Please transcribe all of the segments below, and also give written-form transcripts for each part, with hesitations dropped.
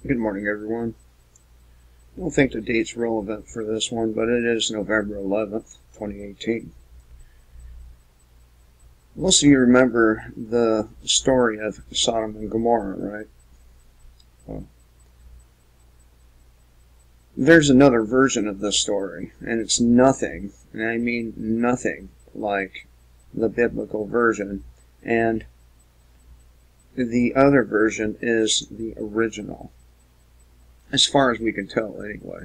Good morning, everyone. I don't think the date's relevant for this one, but it is November 11th, 2018. Most of you remember the story of Sodom and Gomorrah, right? Well, there's another version of this story, and it's nothing, and I mean nothing, like the biblical version, and the other version is the original. As far as we can tell, anyway.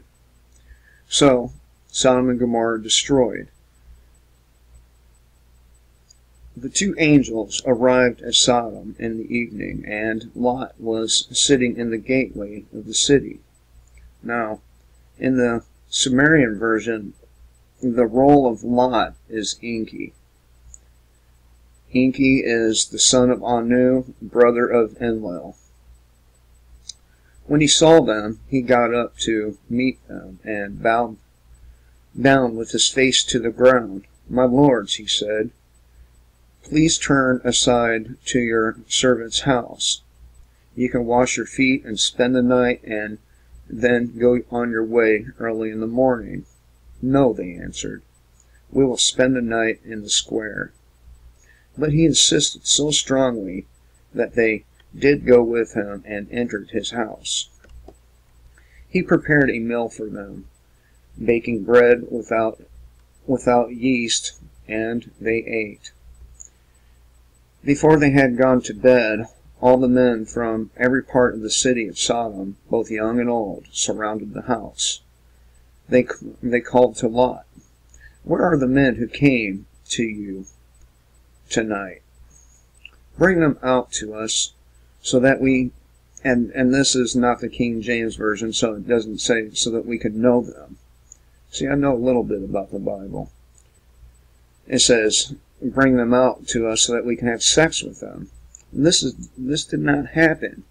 So, Sodom and Gomorrah destroyed. The two angels arrived at Sodom in the evening, and Lot was sitting in the gateway of the city. Now, in the Sumerian version, the role of Lot is Enki. Enki is the son of Anu, brother of Enlil. When he saw them, he got up to meet them, and bowed down with his face to the ground. "My lords," he said, "please turn aside to your servant's house. You can wash your feet and spend the night, and then go on your way early in the morning." "No," they answered, "we will spend the night in the square." But he insisted so strongly that they did go with him and entered his house. He prepared a meal for them, baking bread without yeast, and they ate. Before they had gone to bed, all the men from every part of the city of Sodom, both young and old, surrounded the house. They called to Lot, "Where are the men who came to you tonight? Bring them out to us, so that we," and this is not the King James Version, so it doesn't say "so that we could know them." See, I know a little bit about the Bible. It says, "Bring them out to us so that we can have sex with them." And this did not happen.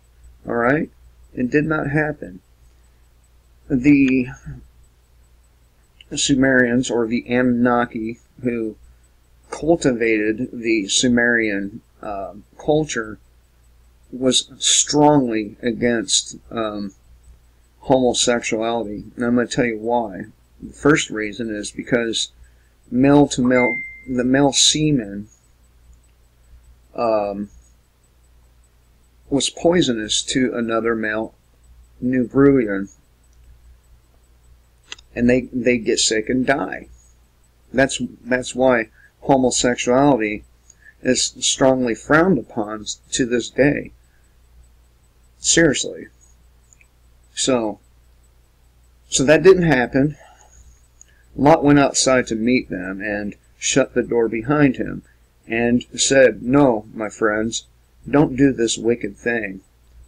All right, it did not happen. The Sumerians, or the Anunnaki, who cultivated the Sumerian culture, was strongly against homosexuality, and I'm going to tell you why. The first reason is because male to male, the male semen was poisonous to another male newborn, and they get sick and die. That's why homosexuality is strongly frowned upon to this day. Seriously. So that didn't happen. Lot went outside to meet them and shut the door behind him and said, "No, my friends, don't do this wicked thing.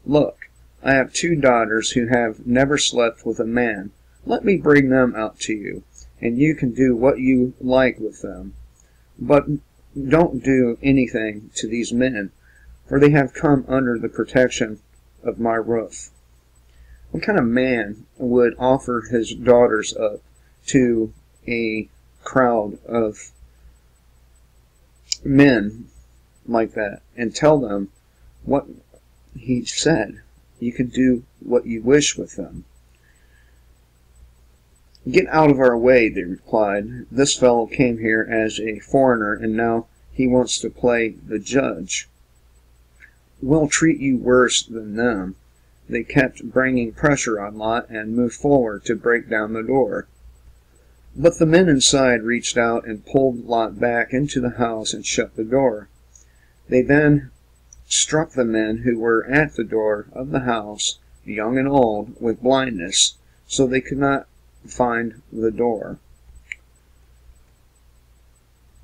Look, I have two daughters who have never slept with a man. Let me bring them out to you, and you can do what you like with them. But don't do anything to these men, for they have come under the protection of my roof." What kind of man would offer his daughters up to a crowd of men like that and tell them what he said? You can do what you wish with them. "Get out of our way," they replied. "This fellow came here as a foreigner, and now he wants to play the judge. We'll treat you worse than them." They kept bringing pressure on Lot and moved forward to break down the door. But the men inside reached out and pulled Lot back into the house and shut the door. They then struck the men who were at the door of the house, young and old, with blindness, so they could not find the door.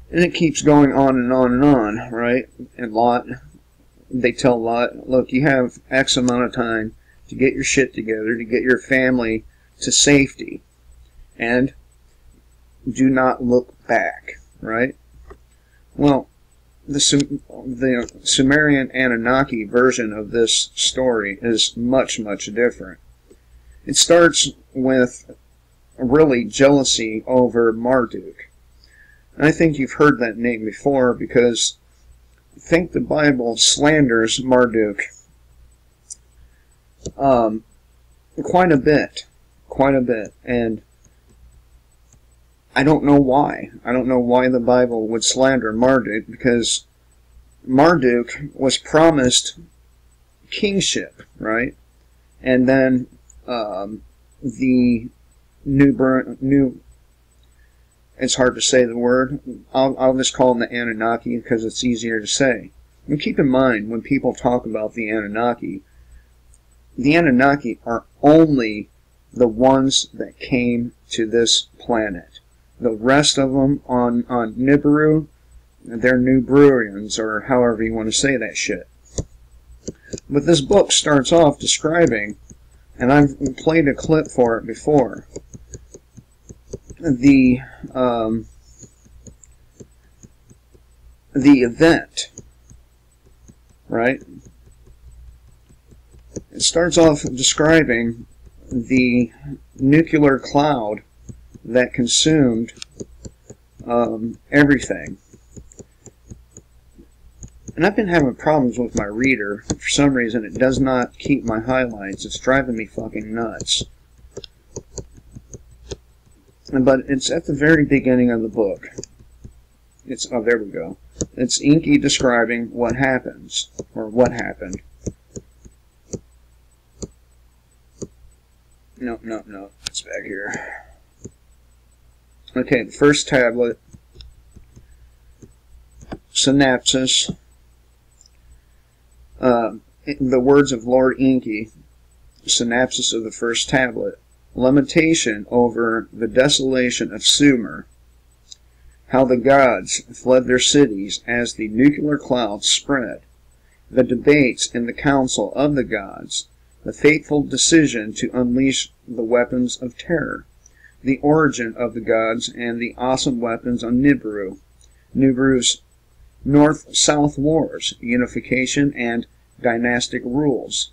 And it keeps going on and on and on, right? And they tell Lot, "Look, you have X amount of time to get your shit together, to get your family to safety, and do not look back," right? Well, the Sumerian Anunnaki version of this story is much, much different. It starts with really jealousy over Marduk. And I think you've heard that name before, because I think the Bible slanders Marduk quite a bit. Quite a bit. And I don't know why. I don't know why the Bible would slander Marduk, because Marduk was promised kingship, right? And then the new it's hard to say the word. I'll just call them the Anunnaki because it's easier to say. And keep in mind, when people talk about the Anunnaki are only the ones that came to this planet. The rest of them on Nibiru, they're Nubrurians, or however you want to say that shit. But this book starts off describing, and I've played a clip for it before, the event, right? It starts off describing the nuclear cloud that consumed everything. And I've been having problems with my reader. For some reason, it does not keep my highlights. It's driving me fucking nuts. But it's at the very beginning of the book. Oh, there we go. It's Inky describing what happens, or what happened. No, it's back here. Okay, the first tablet, synopsis. The words of Lord Inky, synopsis of the first tablet. Lamentation over the desolation of Sumer. How the gods fled their cities as the nuclear clouds spread. The debates in the council of the gods. The fateful decision to unleash the weapons of terror. The origin of the gods and the awesome weapons on Nibiru. Nibiru's North-South wars, unification and dynastic rules.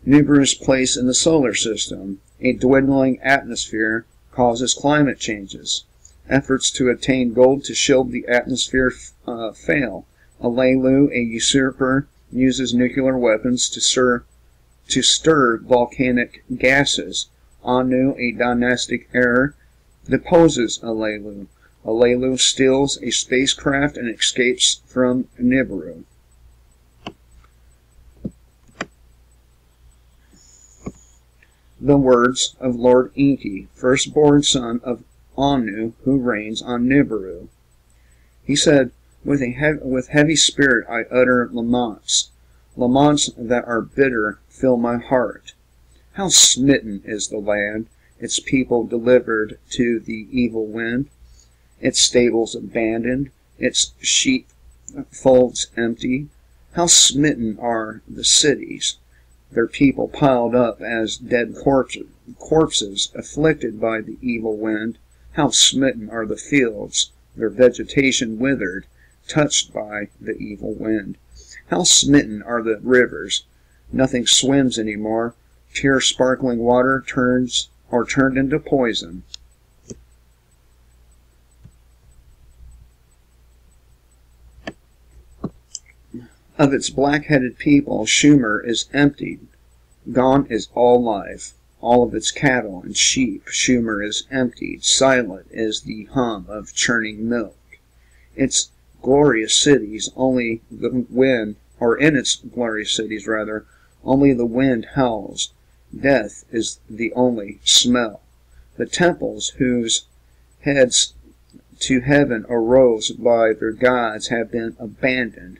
Nibiru's place in the solar system. A dwindling atmosphere causes climate changes. Efforts to attain gold to shield the atmosphere fail. Alelu, a usurper, uses nuclear weapons to stir volcanic gases. Anu, a dynastic heir, deposes Alelu. Alelu steals a spacecraft and escapes from Nibiru. The words of Lord Inky, firstborn son of Anu, who reigns on Nibiru. He said, with heavy spirit I utter laments. Laments that are bitter fill my heart. How smitten is the land, its people delivered to the evil wind, its stables abandoned, its sheepfolds empty. How smitten are the cities, their people piled up as dead corpses afflicted by the evil wind. How smitten are the fields, their vegetation withered, touched by the evil wind. How smitten are the rivers, nothing swims anymore, pure sparkling water turned into poison. Of its black-headed people, Sumer is emptied. Gone is all life. All of its cattle and sheep, Sumer is emptied. Silent is the hum of churning milk. Its glorious cities, only the wind, or in its glorious cities, rather, only the wind howls. Death is the only smell. The temples whose heads to heaven arose by their gods have been abandoned.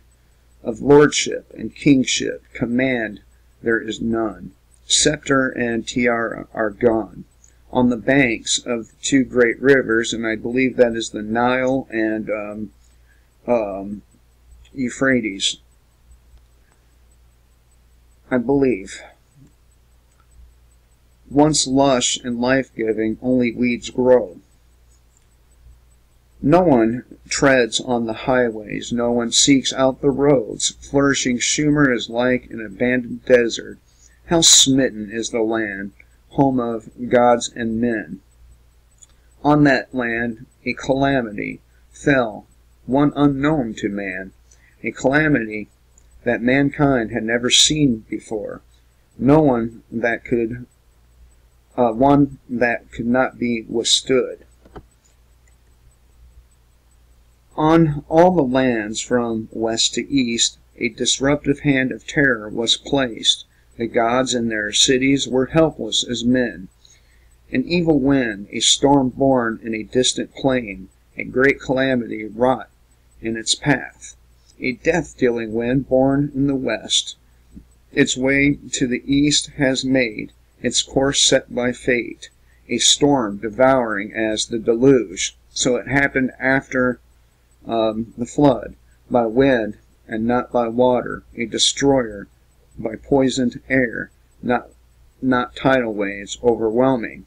Of lordship and kingship, command there is none. Scepter and tiara are gone. On the banks of the two great rivers, and I believe that is the Nile and Euphrates, I believe. Once lush and life-giving, only weeds grow. No one treads on the highways, no one seeks out the roads. Flourishing Sumer is like an abandoned desert. How smitten is the land, home of gods and men. On that land a calamity fell, one unknown to man, a calamity that mankind had never seen before. No one that could one that could not be withstood. On all the lands from west to east, a disruptive hand of terror was placed. The gods in their cities were helpless as men. An evil wind, a storm born in a distant plain, a great calamity wrought in its path. A death-dealing wind born in the west, its way to the east has made, its course set by fate. A storm devouring as the deluge, so it happened after the flood, by wind and not by water, a destroyer by poisoned air, not tidal waves overwhelming,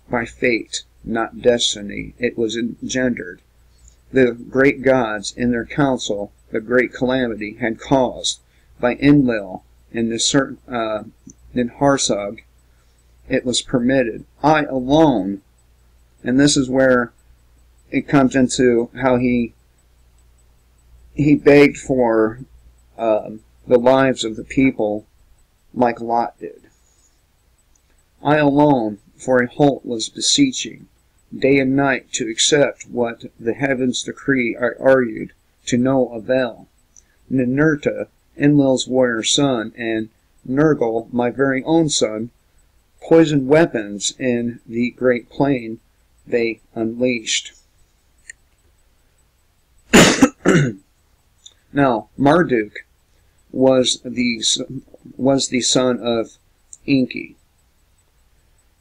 by fate, not destiny, it was engendered. The great gods in their council the great calamity had caused. By Enlil and Harsag it was permitted. I alone, and this is where it comes into how he begged for the lives of the people like Lot did. I alone for a halt was beseeching, day and night to accept what the heavens decree. I argued, to no avail. Ninurta, Enlil's warrior son, and Nergal, my very own son, poisoned weapons in the great plain they unleashed. Now, Marduk was the son of Enki.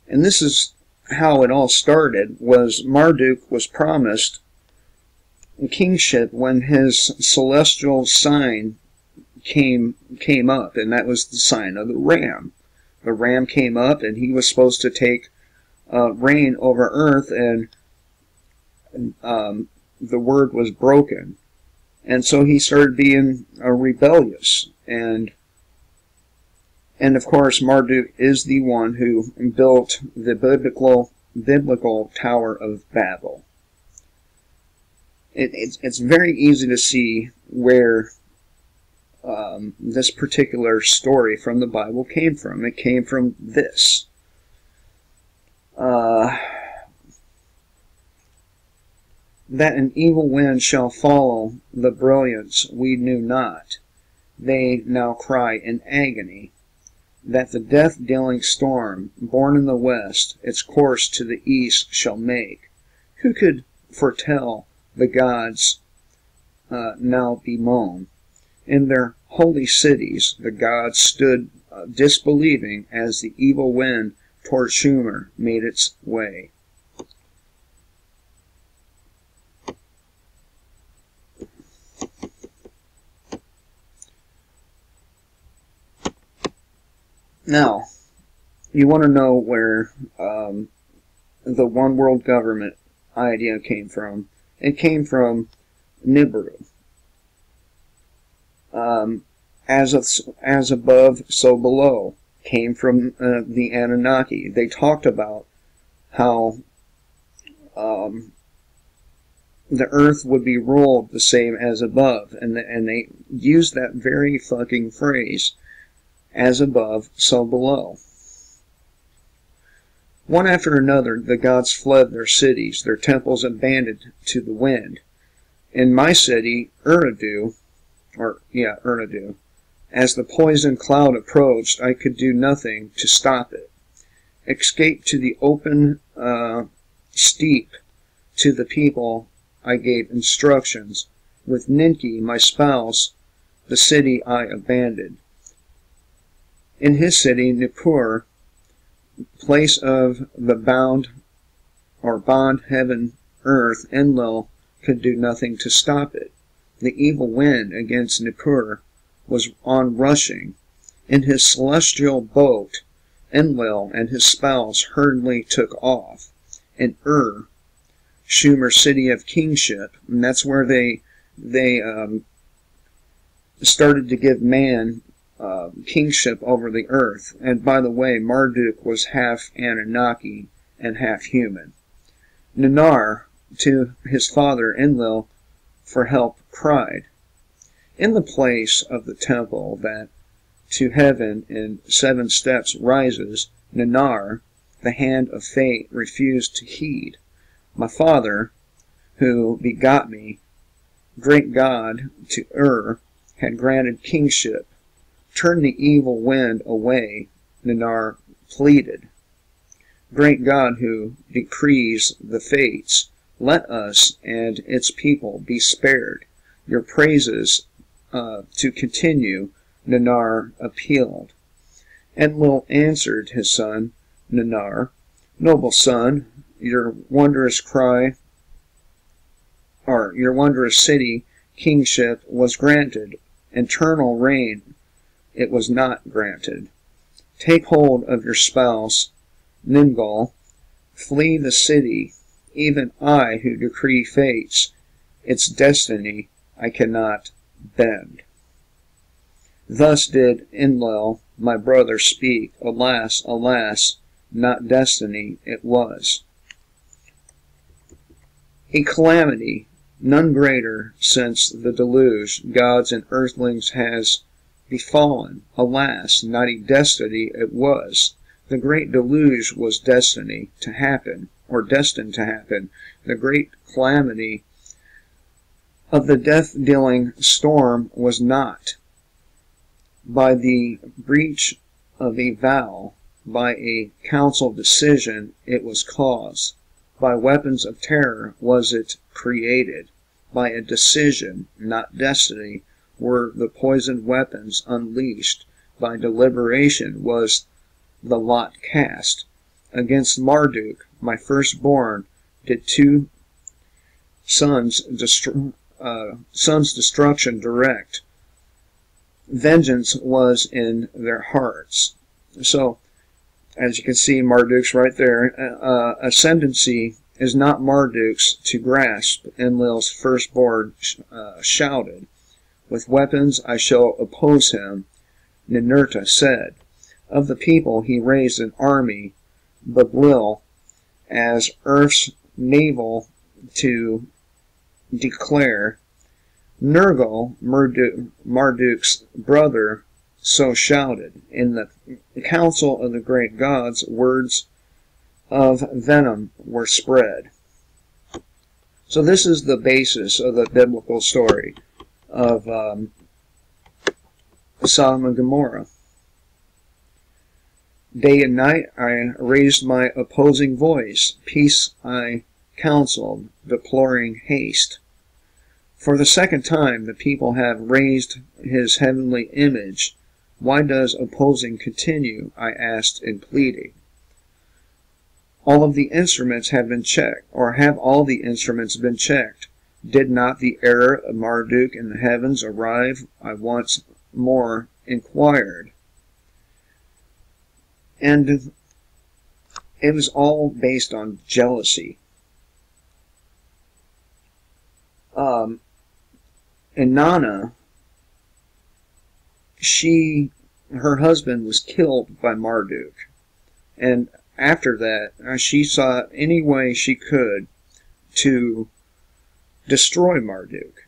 And this is how it all started. Was Marduk was promised kingship when his celestial sign came up, and that was the sign of the ram. The ram came up, and he was supposed to take reign over earth, and the word was broken. And so he started being rebellious, and of course Marduk is the one who built the biblical Tower of Babel. It's very easy to see where this particular story from the Bible came from. It came from this. That an evil wind shall follow the brilliance we knew not. They now cry in agony. That the death-dealing storm, born in the west, its course to the east shall make. Who could foretell the gods now bemoan? In their holy cities the gods stood disbelieving as the evil wind toward Shumer made its way. Now, you want to know where the one world government idea came from. It came from Nibiru. As above, so below. Came from the Anunnaki. They talked about how the earth would be ruled the same as above, and they used that very fucking phrase. As above, so below. One after another, the gods fled their cities, their temples abandoned to the wind. In my city, Eridu, as the poison cloud approached, I could do nothing to stop it. Escape to the open steep. To the people I gave instructions. With Ninki, my spouse, the city I abandoned. In his city, Nippur, place of the bond heaven earth, Enlil could do nothing to stop it. The evil wind against Nippur was on rushing. In his celestial boat, Enlil and his spouse hurriedly took off. In Shumer, city of kingship, and that's where they started to give man kingship over the earth. And by the way, Marduk was half Anunnaki and half human. Ninar, to his father Enlil for help, cried. In the place of the temple that to heaven in 7 steps rises, Ninar, the hand of fate refused to heed. My Father, who begot me, great God, to had granted kingship. Turn the evil wind away, Nanar pleaded. Great God, who decrees the fates, let us and its people be spared. Your praises to continue, Nanar appealed. Enlil answered his son, Nanar, noble son, your wondrous city kingship was granted. Eternal reign it was not granted. Take hold of your spouse, Ningal, flee the city. Even I, who decree fates, its destiny I cannot bend. Thus did Enlil, my brother, speak. Alas, alas, not destiny it was. A calamity, none greater since the deluge gods and earthlings has befallen. Alas, not a destiny it was. The great deluge was destiny to happen, or destined to happen. The great calamity of the death-dealing storm was not. By the breach of a vow, by a council decision, it was caused. By weapons of terror was it created. By a decision, not destiny, were the poisoned weapons unleashed. By deliberation was the lot cast. Against Marduk, my firstborn, did two sons' destruction direct. Vengeance was in their hearts. So, as you can see, Marduk's right there. Ascendancy is not Marduk's to grasp, Enlil's firstborn shouted. With weapons I shall oppose him, Ninurta said. Of the people he raised an army, Bablil, as earth's navel to declare. Nergal, Marduk's brother, so shouted. In the council of the great gods, words of venom were spread. So this is the basis of the biblical story of Sodom and Gomorrah. Day and night I raised my opposing voice. Peace I counseled, deploring haste. For the second time the people have raised his heavenly image. Why does opposing continue? I asked in pleading. All of the instruments have been checked, or have all the instruments been checked? Did not the error of Marduk in the heavens arrive? I once more inquired. And it was all based on jealousy. Inanna, her husband was killed by Marduk. And after that, she sought any way she could to destroy Marduk.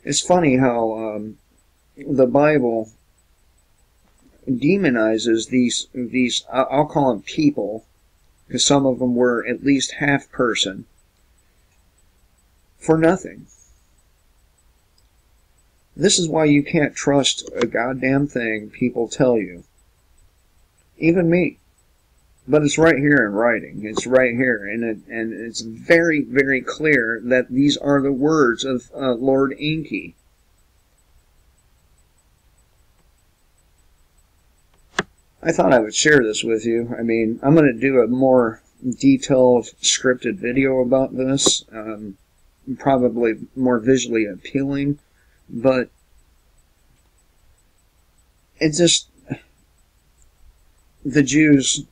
It's funny how the Bible demonizes these I'll call them people, because some of them were at least half person, for nothing. This is why you can't trust a goddamn thing people tell you. Even me. But it's right here in writing. It's right here. And it's very, very clear that these are the words of Lord Enki. I thought I would share this with you. I mean, I'm going to do a more detailed scripted video about this. Probably more visually appealing. But it's just the Jews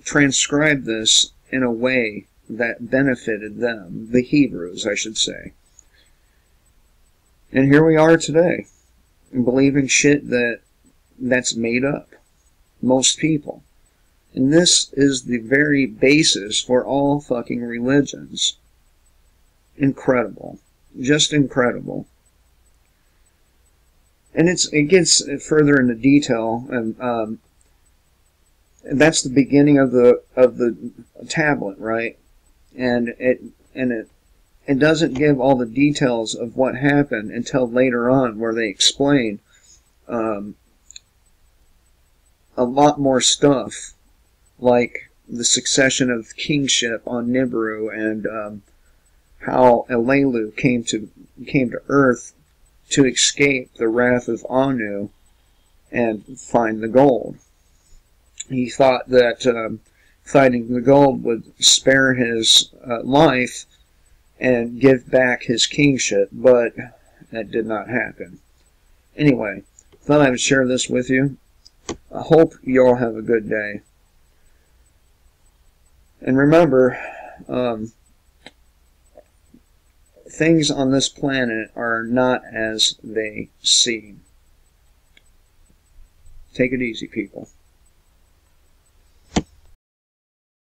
transcribed this in a way that benefited them, the Hebrews, I should say. And here we are today, believing shit that's made up. Most people. And this is the very basis for all fucking religions. Incredible. Just incredible. And it gets further into detail, and that's the beginning of the tablet, right? And it doesn't give all the details of what happened until later on, where they explain a lot more stuff, like the succession of kingship on Nibiru, and how Elelu came to Earth to escape the wrath of Anu and find the gold. He thought that finding the gold would spare his life and give back his kingship, but that did not happen. Anyway, thought I would share this with you. I hope you all have a good day. And remember, things on this planet are not as they seem. Take it easy, people.